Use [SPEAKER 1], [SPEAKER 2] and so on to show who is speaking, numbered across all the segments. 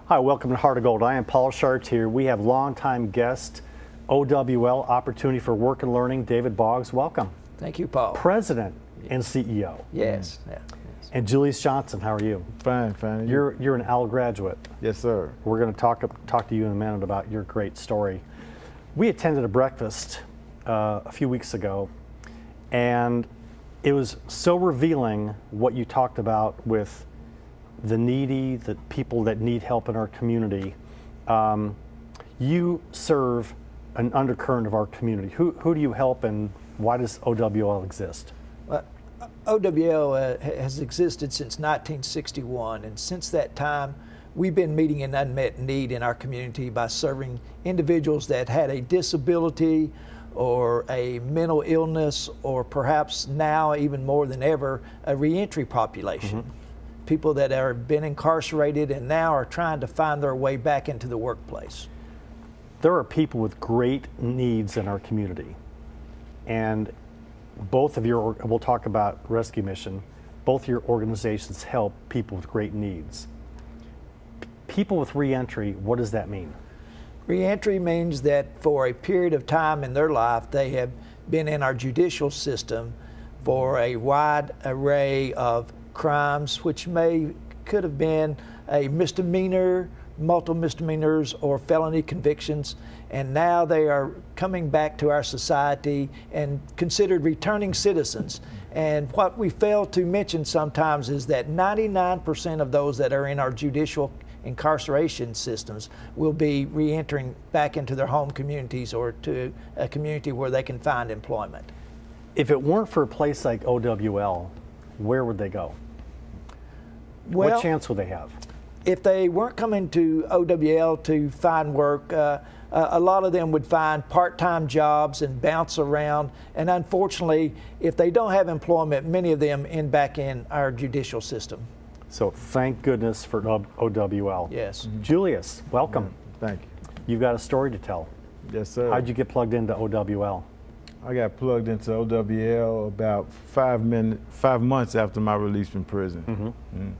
[SPEAKER 1] Hi, welcome to Heart of Gold. I am Paul Chartier. We have longtime guest, OWL, Opportunity for Work and Learning, David Boggs. Welcome.
[SPEAKER 2] Thank you, Paul.
[SPEAKER 1] President and CEO.
[SPEAKER 2] Yes. Yeah.
[SPEAKER 1] And Julius Johnson, how are you?
[SPEAKER 3] Fine.
[SPEAKER 1] You're an AL graduate.
[SPEAKER 3] Yes, sir.
[SPEAKER 1] We're going to talk to you in a minute about your great story. We attended a breakfast a few weeks ago, and it was so revealing what you talked about with the needy, the people that need help in our community. You serve an undercurrent of our community. Who do you help, and why does OWL exist?
[SPEAKER 2] OWL has existed since 1961, and since that time, we've been meeting an unmet need in our community by serving individuals that had a disability or a mental illness, or perhaps now even more than ever, a reentry population. Mm-hmm. People that have been incarcerated and now are trying to find their way back into the workplace.
[SPEAKER 1] There are people with great needs in our community, and both of your, we'll talk about Rescue Mission, both your organizations help people with great needs. People with reentry, what does that mean?
[SPEAKER 2] Reentry means that for a period of time in their life, they have been in our judicial system for a wide array of crimes, which could have been a misdemeanor, multiple misdemeanors, or felony convictions, and now they are coming back to our society and considered returning citizens. And what we fail to mention sometimes is that 99% of those that are in our judicial incarceration systems will be reentering back into their home communities or to a community where they can find employment.
[SPEAKER 1] If it weren't for a place like OWL, where would they go?
[SPEAKER 2] Well,
[SPEAKER 1] what chance would they have?
[SPEAKER 2] If they weren't coming to OWL to find work, a lot of them would find part-time jobs and bounce around. And unfortunately, if they don't have employment, many of them end back in our judicial system.
[SPEAKER 1] So thank goodness for OWL.
[SPEAKER 2] Yes.
[SPEAKER 1] Mm-hmm. Julius, welcome.
[SPEAKER 3] Yeah, thank you.
[SPEAKER 1] You've got a story to tell.
[SPEAKER 3] Yes, sir.
[SPEAKER 1] How'd you get plugged into OWL?
[SPEAKER 3] I got plugged into OWL about 5 months after my release from prison.
[SPEAKER 1] Mm-hmm.
[SPEAKER 3] Mm-hmm.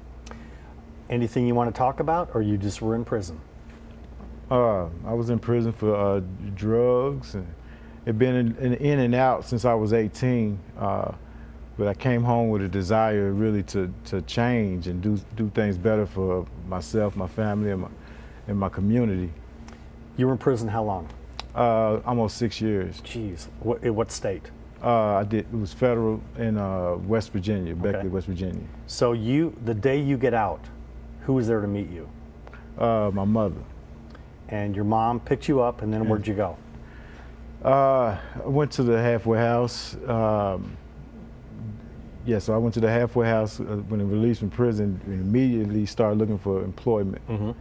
[SPEAKER 1] Anything you want to talk about, or you just were in prison?
[SPEAKER 3] I was in prison for drugs, and had been in and out since I was 18. But I came home with a desire really to change and do things better for myself, my family, and my community.
[SPEAKER 1] You were in prison how long?
[SPEAKER 3] Almost 6 years.
[SPEAKER 1] Jeez, what state?
[SPEAKER 3] It was federal in West Virginia, Beckley, West Virginia.
[SPEAKER 1] So the day you get out, who was there to meet you?
[SPEAKER 3] My mother.
[SPEAKER 1] And your mom picked you up, and then where'd you go?
[SPEAKER 3] I went to the halfway house. So I went to the halfway house when I released from prison, and immediately started looking for employment.
[SPEAKER 1] Mm-hmm.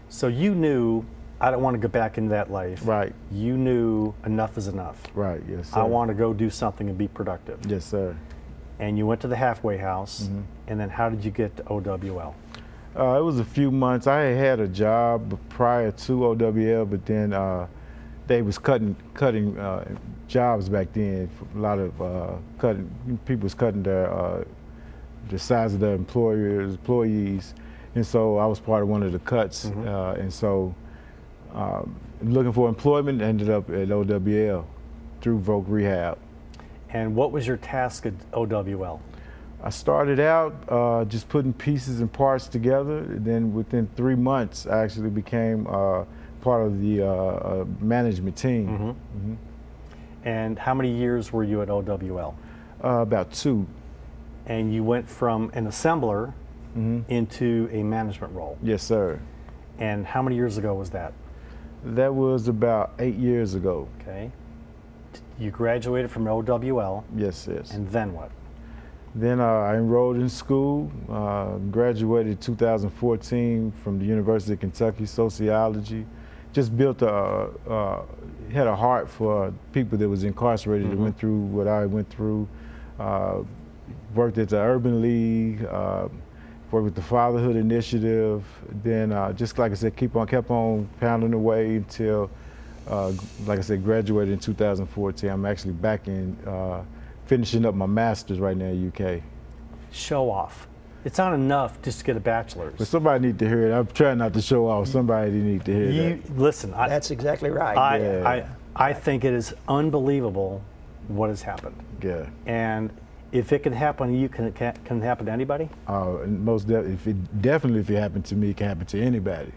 [SPEAKER 1] So you knew, I don't want to go back into that life.
[SPEAKER 3] Right.
[SPEAKER 1] You knew enough is enough.
[SPEAKER 3] Right, yes, sir.
[SPEAKER 1] I want to go do something and be productive.
[SPEAKER 3] Yes, sir.
[SPEAKER 1] And you went to the halfway house,
[SPEAKER 3] mm-hmm.
[SPEAKER 1] and then how did you get to OWL?
[SPEAKER 3] It was a few months. I had a job prior to OWL, but then they was cutting jobs back then. A lot of people was cutting the size of their employees, and so I was part of one of the cuts. Mm-hmm. And so looking for employment, ended up at OWL through Voc Rehab.
[SPEAKER 1] And what was your task at OWL?
[SPEAKER 3] I started out just putting pieces and parts together. And then within 3 months, I actually became part of the management team.
[SPEAKER 1] Mm-hmm.
[SPEAKER 3] Mm-hmm.
[SPEAKER 1] And how many years were you at OWL?
[SPEAKER 3] About 2.
[SPEAKER 1] And you went from an assembler
[SPEAKER 3] mm-hmm.
[SPEAKER 1] into a management role?
[SPEAKER 3] Yes, sir.
[SPEAKER 1] And how many years ago was that?
[SPEAKER 3] That was about 8 years ago.
[SPEAKER 1] Okay. You graduated from OWL?
[SPEAKER 3] Yes.
[SPEAKER 1] And then what?
[SPEAKER 3] Then I enrolled in school, graduated in 2014 from the University of Kentucky, sociology. Just had a heart for people that was incarcerated, mm-hmm. that went through what I went through. Worked at the Urban League, worked with the Fatherhood Initiative. Then just like I said, kept on pounding away until, like I said, graduated in 2014. I'm actually back in finishing up my master's right now in UK.
[SPEAKER 1] Show off. It's not enough just to get a bachelor's.
[SPEAKER 3] But somebody need to hear it. I'm trying not to show off. Somebody need to hear that.
[SPEAKER 1] Listen,
[SPEAKER 2] That's exactly right.
[SPEAKER 1] I think it is unbelievable what has happened.
[SPEAKER 3] Yeah.
[SPEAKER 1] And if it can happen to you, can it happen to anybody?
[SPEAKER 3] Definitely, if it happened to me, it can happen to anybody.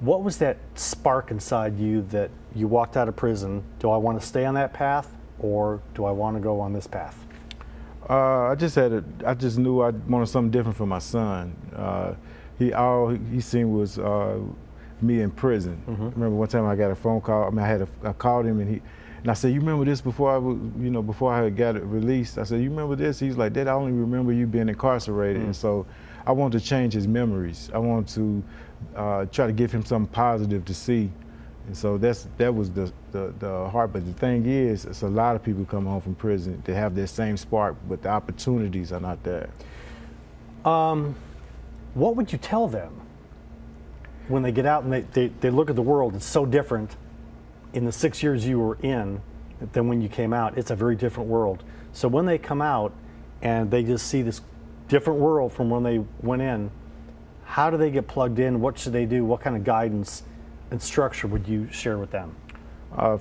[SPEAKER 1] What was that spark inside you that you walked out of prison? Do I want to stay on that path, or do I want to go on this path?
[SPEAKER 3] I just knew I wanted something different for my son. All he seen was me in prison.
[SPEAKER 1] Mm-hmm.
[SPEAKER 3] I remember one time I got a phone call. I called him and I said, "You remember this before before I got it released?" I said, "You remember this?" He's like, "Dad, I only remember you being incarcerated." And so I wanted to change his memories. I wanted to try to give him something positive to see. And so that was the heart. But the thing is, it's a lot of people come home from prison to have that same spark, but the opportunities are not there.
[SPEAKER 1] What would you tell them when they get out and they look at the world? It's so different in the 6 years you were in than when you came out. It's a very different world. So when they come out and they just see this different world from when they went in, how do they get plugged in? What should they do? What kind of guidance and structure would you share with them?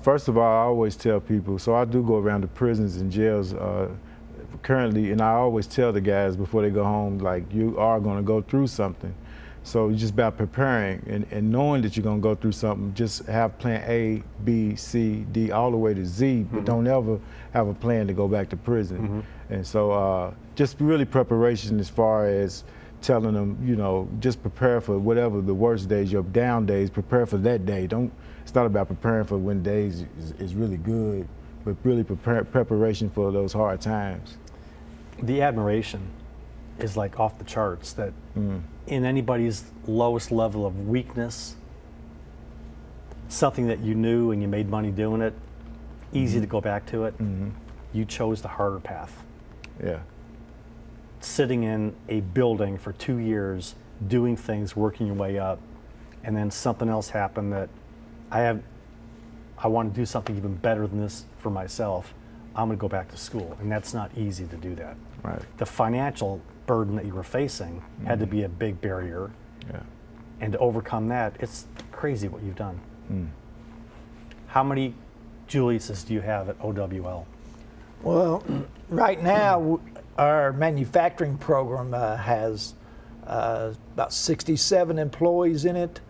[SPEAKER 3] First of all, I always tell people, so I do go around to prisons and jails currently, and I always tell the guys before they go home, like, you are going to go through something. So it's just about preparing and knowing that you're going to go through something. Just have plan A, B, C, D, all the way to Z, but don't ever have a plan to go back to prison. And so just really preparation as far as telling them, just prepare for whatever the worst days, your down days, prepare for that day. It's not about preparing for when days is really good, but really preparation for those hard times.
[SPEAKER 1] The admiration is like off the charts that in anybody's lowest level of weakness, something that you knew and you made money doing it, easy to go back to it, you chose the harder path.
[SPEAKER 3] Yeah.
[SPEAKER 1] Sitting in a building for 2 years, doing things, working your way up, and then something else happened that I want to do something even better than this for myself. I'm going to go back to school, and that's not easy to do that.
[SPEAKER 3] Right.
[SPEAKER 1] The financial burden that you were facing had to be a big barrier.
[SPEAKER 3] Yeah.
[SPEAKER 1] And to overcome that, it's crazy what you've done. How many Juliuses do you have at OWL?
[SPEAKER 2] Well, right now, our manufacturing program has about 67 employees in it,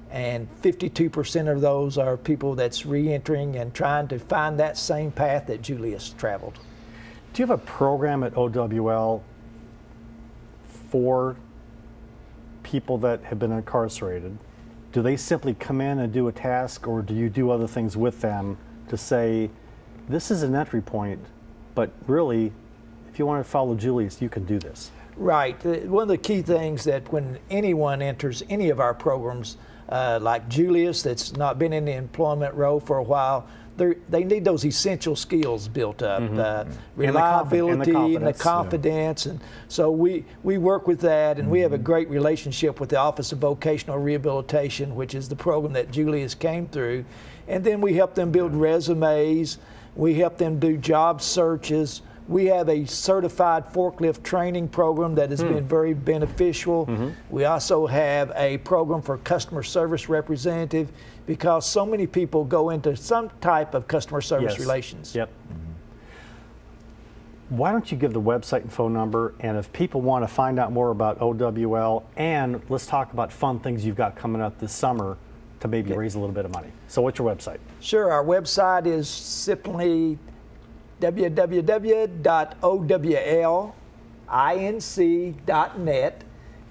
[SPEAKER 2] and 52% of those are people that's re-entering and trying to find that same path that Julius traveled.
[SPEAKER 1] Do you have a program at OWL for people that have been incarcerated? Do they simply come in and do a task, or do you do other things with them to say, this is an entry point, but really, if you want to follow Julius, you can do this? Right.
[SPEAKER 2] One of the key things that when anyone enters any of our programs, like Julius, that's not been in the employment role for a while, they need those essential skills built up, reliability and the confidence. And so we work with that, and we have a great relationship with the Office of Vocational Rehabilitation, which is the program that Julius came through. And then we help them build resumes. We help them do job searches. We have a certified forklift training program that has been very beneficial. We also have a program for customer service representative, because so many people go into some type of customer service relations.
[SPEAKER 1] Yep. Why don't you give the website and phone number, and if people want to find out more about OWL, and let's talk about fun things you've got coming up this summer to maybe raise a little bit of money. So what's your website?
[SPEAKER 2] Sure, our website is simply www.owlinc.net,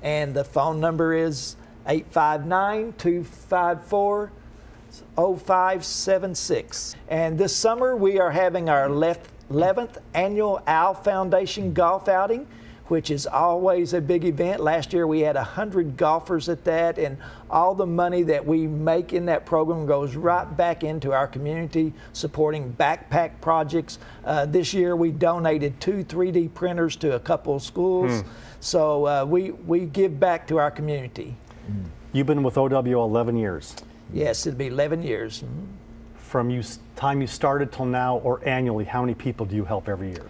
[SPEAKER 2] and the phone number is 859-254-0576. And this summer we are having our 11th annual Owl Foundation golf outing, which is always a big event. Last year we had 100 golfers at that, and all the money that we make in that program goes right back into our community, supporting backpack projects. This year we donated 2 3D printers to a couple of schools. So we give back to our community.
[SPEAKER 1] You've been with OWL 11 years.
[SPEAKER 2] Yes, it'll be 11 years.
[SPEAKER 1] From time you started till now, or annually, how many people do you help every year?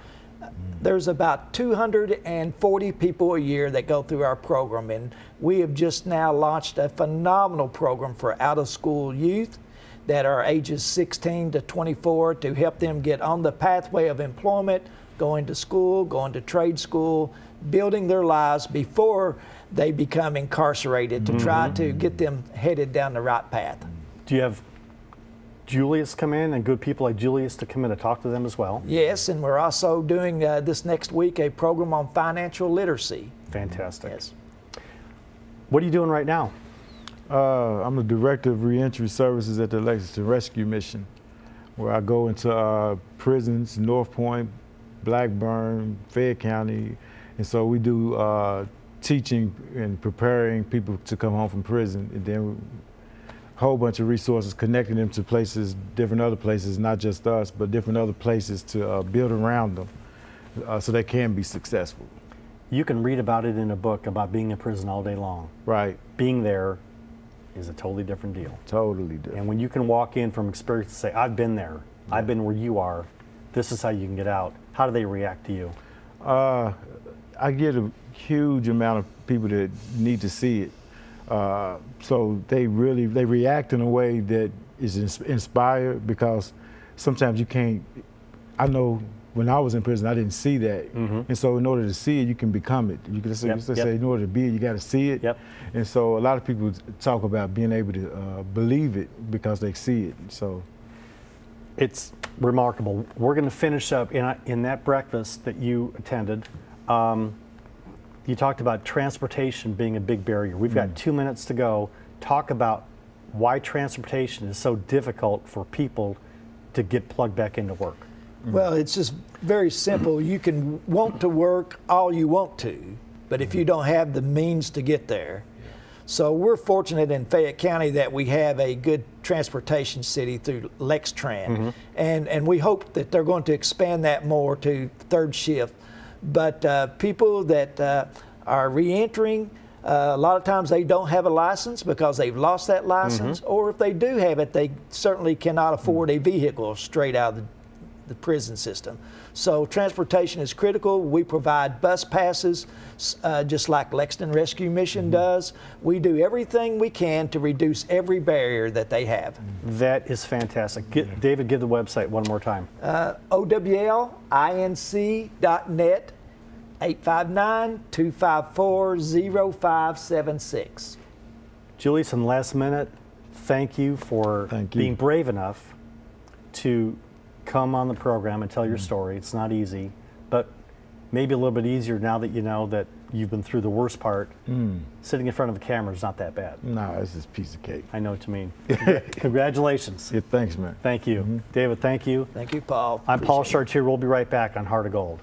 [SPEAKER 2] There's about 240 people a year that go through our program, and we have just now launched a phenomenal program for out-of-school youth that are ages 16 to 24 to help them get on the pathway of employment, going to school, going to trade school, building their lives before they become incarcerated, to try to get them headed down the right path.
[SPEAKER 1] Do you have Julius come in and good people like Julius to come in to talk to them as well?
[SPEAKER 2] Yes, and we're also doing this next week a program on financial literacy.
[SPEAKER 1] Fantastic.
[SPEAKER 2] Yes.
[SPEAKER 1] What are you doing right now?
[SPEAKER 3] I'm the Director of Reentry Services at the Lexington Rescue Mission, where I go into prisons, North Point, Blackburn, Fayette County, and so we do teaching and preparing people to come home from prison, and then a whole bunch of resources connecting them to places, different other places, not just us, but different other places to build around them so they can be successful.
[SPEAKER 1] You can read about it in a book about being in prison all day long.
[SPEAKER 3] Right.
[SPEAKER 1] Being there is a totally different deal.
[SPEAKER 3] Totally different.
[SPEAKER 1] And when you can walk in from experience and say, I've been there, I've been where you are, this is how you can get out, how do they react to you?
[SPEAKER 3] I get a huge amount of people that need to see it. So they react in a way that is inspired, because sometimes you can't, I know when I was in prison, I didn't see that. And so in order to see it, you can become it. You can say, in order to be it, you got to see it. And so a lot of people talk about being able to believe it because they see it. So
[SPEAKER 1] it's remarkable. We're going to finish up in that breakfast that you attended. You talked about transportation being a big barrier. We've got 2 minutes to go. Talk about why transportation is so difficult for people to get plugged back into work.
[SPEAKER 2] Well, it's just very simple. You can want to work all you want to, but if you don't have the means to get there. So we're fortunate in Fayette County that we have a good transportation city through LexTran, and we hope that they're going to expand that more to third shift. But people that are reentering, a lot of times they don't have a license because they've lost that license, or if they do have it, they certainly cannot afford a vehicle straight out of the prison system. So transportation is critical. We provide bus passes, just like Lexington Rescue Mission does. We do everything we can to reduce every barrier that they have.
[SPEAKER 1] That is fantastic. David, give the website one more time.
[SPEAKER 2] OWLINC.net, 859-254-0576.
[SPEAKER 1] Julius, in the last minute, thank you for being brave enough to come on the program and tell your story. It's not easy, but maybe a little bit easier now that you know that you've been through the worst part. Sitting in front of the camera is not that bad.
[SPEAKER 3] No, it's just a piece of cake.
[SPEAKER 1] I know what you mean. Congratulations.
[SPEAKER 3] Yeah, thanks, man.
[SPEAKER 1] Thank you. David, thank you.
[SPEAKER 2] Thank you, Paul.
[SPEAKER 1] I'm Paul Chartier. We'll be right back on Heart of Gold.